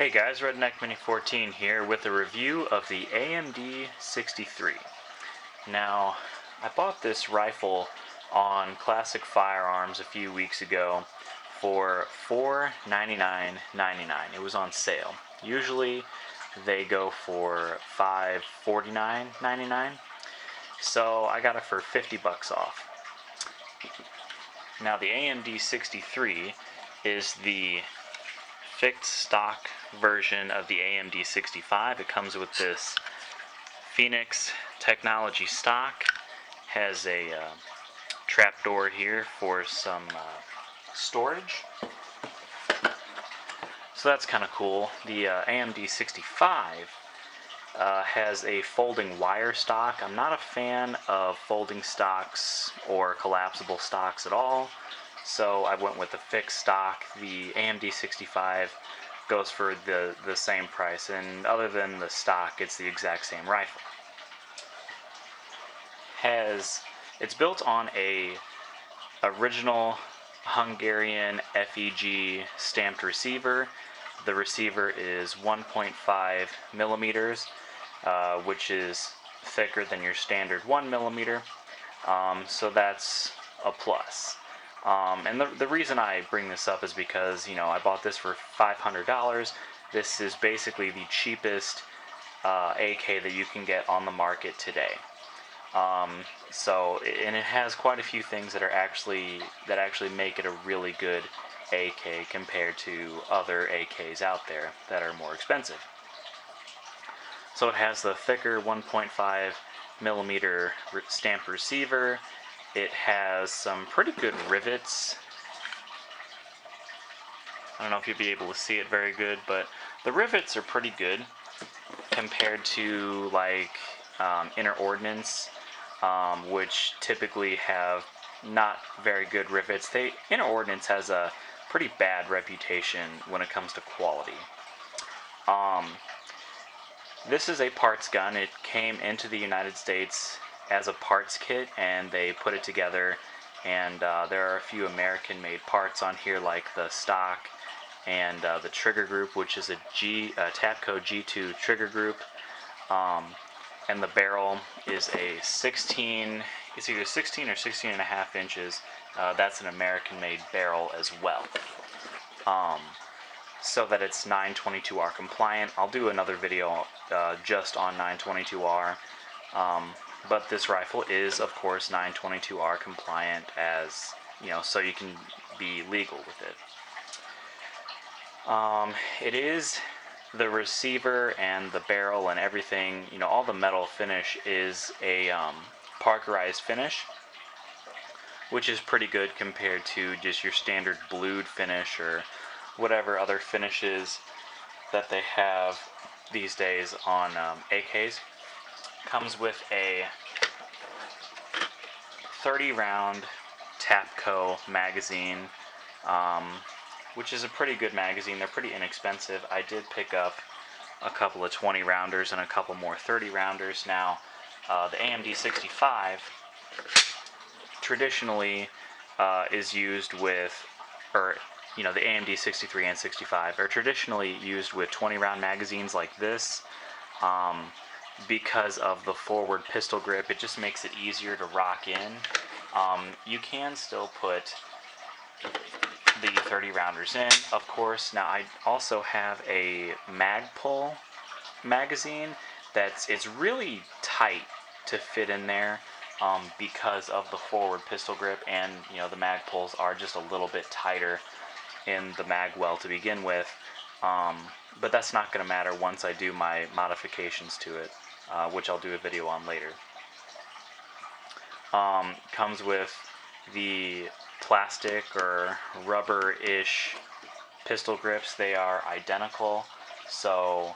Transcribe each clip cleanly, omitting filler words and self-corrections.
Hey guys, Redneck Mini 14 here with a review of the AMD 63. Now, I bought this rifle on Classic Firearms a few weeks ago for $499.99. It was on sale. Usually they go for $549.99. So I got it for 50 bucks off. Now the AMD 63 is the fixed stock version of the AMD 65. It comes with this Phoenix technology stock, has a trapdoor here for some storage, so that's kind of cool. The AMD 65 has a folding wire stock. I'm not a fan of folding stocks or collapsible stocks at all, so I went with the fixed stock. The AMD 65 goes for the same price, and other than the stock, it's the exact same rifle. It's built on a original Hungarian FEG stamped receiver. The receiver is 1.5 millimeters, which is thicker than your standard 1 millimeter, so that's a plus. And the reason I bring this up is because, I bought this for $500. This is basically the cheapest AK that you can get on the market today. And it has quite a few things that actually make it a really good AK compared to other AKs out there that are more expensive. So it has the thicker 1.5 millimeter stamped receiver. It has some pretty good rivets. I don't know if you'll be able to see it very good, but the rivets are pretty good compared to like Inner Ordnance, which typically have not very good rivets. Inner Ordnance has a pretty bad reputation when it comes to quality. This is a parts gun. It came into the United States as a parts kit, and they put it together, and there are a few American-made parts on here, like the stock and the trigger group, which is a Tapco G2 trigger group, and the barrel is a 16. It's either 16 or 16 and a half inches. That's an American-made barrel as well, so that it's 922R compliant. I'll do another video just on 922R. But this rifle is, of course, 922R compliant, as so you can be legal with it. It is the receiver and the barrel and everything. All the metal finish is a parkerized finish, which is pretty good compared to just your standard blued finish or whatever other finishes that they have these days on AKs. Comes with a 30-round Tapco magazine, which is a pretty good magazine. They're pretty inexpensive. I did pick up a couple of 20-rounders and a couple more 30-rounders. Now, the AMD 65 traditionally is used with, the AMD 63 and 65 are traditionally used with 20-round magazines like this. Because of the forward pistol grip, it just makes it easier to rock in. You can still put the 30 rounders in, of course. Now I also have a Magpul magazine it's really tight to fit in there, because of the forward pistol grip, and the Magpuls are just a little bit tighter in the mag well to begin with. But that's not going to matter once I do my modifications to it, which I'll do a video on later. Comes with the plastic or rubber-ish pistol grips. They are identical, so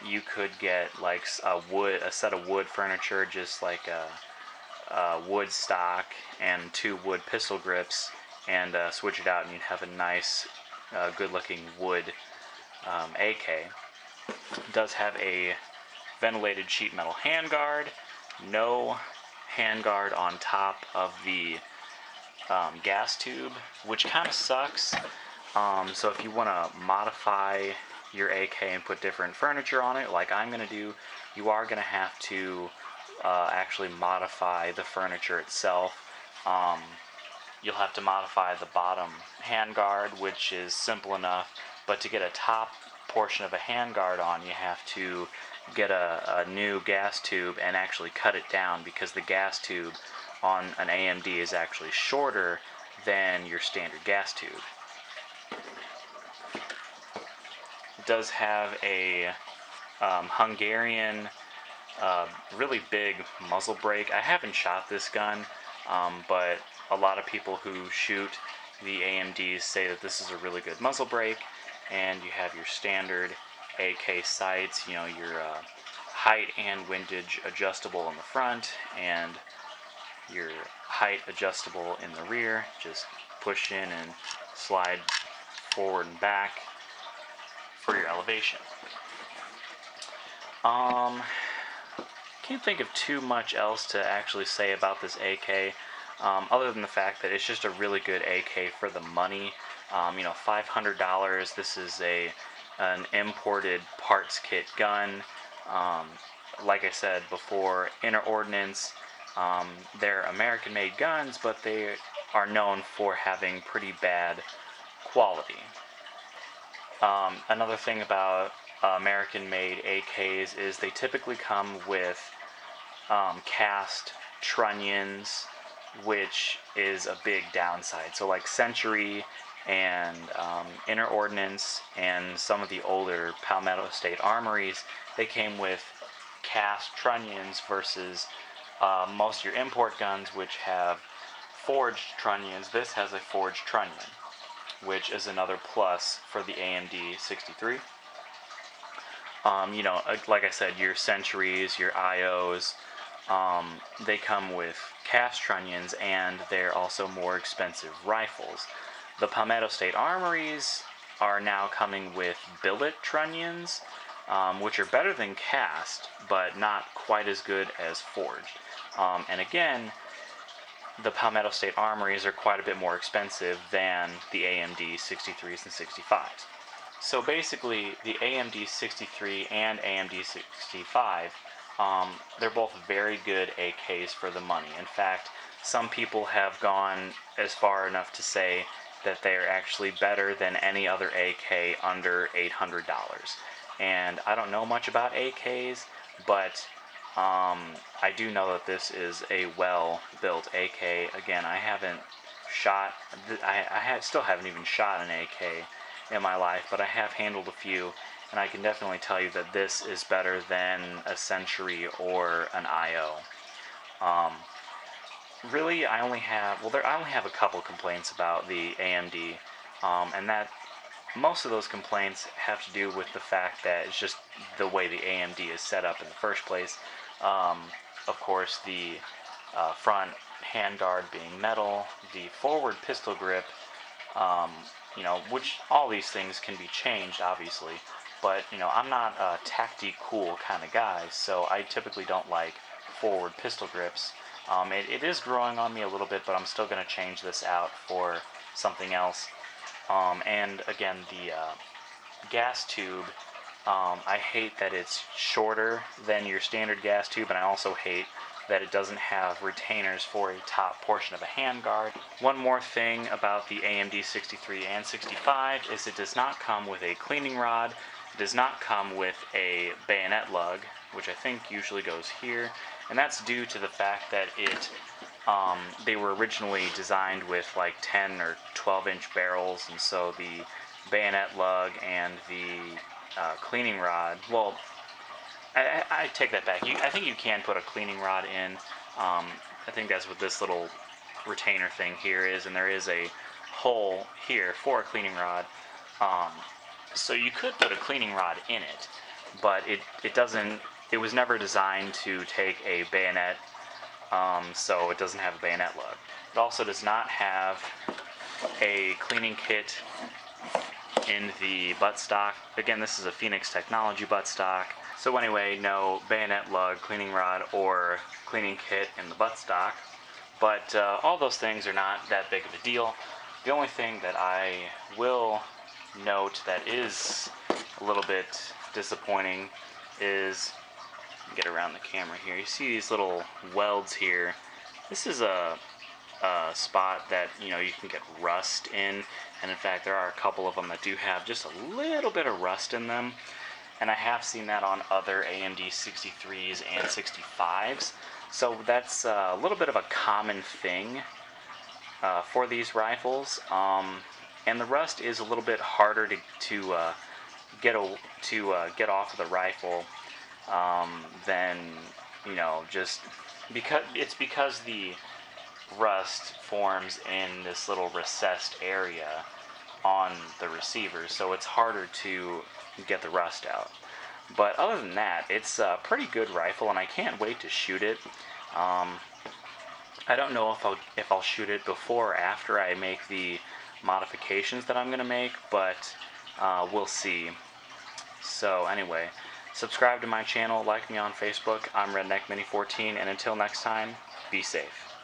you could get like a set of wood furniture, just like a wood stock and 2 wood pistol grips, and switch it out, and you'd have a nice, good-looking wood AK. It does have a ventilated sheet metal handguard, no handguard on top of the gas tube, which kind of sucks. So if you want to modify your AK and put different furniture on it, like I'm going to do, you are going to have to actually modify the furniture itself. You'll have to modify the bottom handguard, which is simple enough, but to get a top portion of a handguard on, you have to get a new gas tube and actually cut it down, because the gas tube on an AMD is actually shorter than your standard gas tube. It does have a Hungarian really big muzzle brake. I haven't shot this gun, but a lot of people who shoot the AMDs say that this is a really good muzzle brake. And you have your standard AK sights, you know, your height and windage adjustable in the front, and your height adjustable in the rear. Just push in and slide forward and back for your elevation. Can't think of too much else to actually say about this AK, other than the fact that it's just a really good AK for the money. You know, $500. This is an imported parts kit gun. Like I said before, Inner Ordnance, they're American-made guns, but they are known for having pretty bad quality. Another thing about American-made AKs is they typically come with cast trunnions, which is a big downside. So like Century and Inner Ordnance and some of the older Palmetto State Armories, they came with cast trunnions versus most of your import guns, which have forged trunnions. This has a forged trunnion, which is another plus for the AMD 63. You know, like I said, your Centuries, your IOs, they come with cast trunnions, and they're also more expensive rifles. The Palmetto State Armories are now coming with billet trunnions, which are better than cast, but not quite as good as forged. And again, the Palmetto State Armories are quite a bit more expensive than the AMD 63s and 65s. So basically, the AMD 63 and AMD 65, they're both very good AKs for the money. In fact, some people have gone as far enough to say that they're actually better than any other AK under $800. And I don't know much about AKs, but I do know that this is a well-built AK. Again, I haven't shot, still haven't even shot an AK in my life, but I have handled a few, and I can definitely tell you that this is better than a Century or an IO. Really, I only have a couple complaints about the AMD, and that most of those complaints have to do with the fact that it's just the way the AMD is set up in the first place. Of course, the front handguard being metal, the forward pistol grip, you know, which all these things can be changed, obviously, but, you know, I'm not a tacti-cool kind of guy, so I typically don't like forward pistol grips. It is growing on me a little bit, but I'm still going to change this out for something else. And again, the gas tube, I hate that it's shorter than your standard gas tube, and I also hate that it doesn't have retainers for a top portion of a handguard. One more thing about the AMD 63 and 65 is it does not come with a cleaning rod. It does not come with a bayonet lug, which I think usually goes here, and that's due to the fact that they were originally designed with like 10 or 12-inch barrels, and so the bayonet lug and the cleaning rod, well, I take that back. I think you can put a cleaning rod in. I think that's what this little retainer thing here is, and there is a hole here for a cleaning rod. So you could put a cleaning rod in it, but it doesn't. It was never designed to take a bayonet, so it doesn't have a bayonet lug. It also does not have a cleaning kit in the buttstock. Again, this is a Phoenix Technology buttstock. So anyway, no bayonet lug, cleaning rod, or cleaning kit in the buttstock. But all those things are not that big of a deal. The only thing that I will note that is a little bit disappointing is, get around the camera here, you see these little welds here. This is a spot that you can get rust in, and in fact there are a couple of them that do have just a little bit of rust in them, and I have seen that on other AMD 63s and 65s. So that's a little bit of a common thing for these rifles, and the rust is a little bit harder to get off of the rifle than just because the rust forms in this little recessed area on the receiver, so it's harder to get the rust out. But other than that, it's a pretty good rifle, and I can't wait to shoot it. I don't know if I'll shoot it before or after I make the modifications that I'm going to make, but we'll see. So anyway, subscribe to my channel, like me on Facebook. I'm Redneck Mini 14, and until next time, be safe.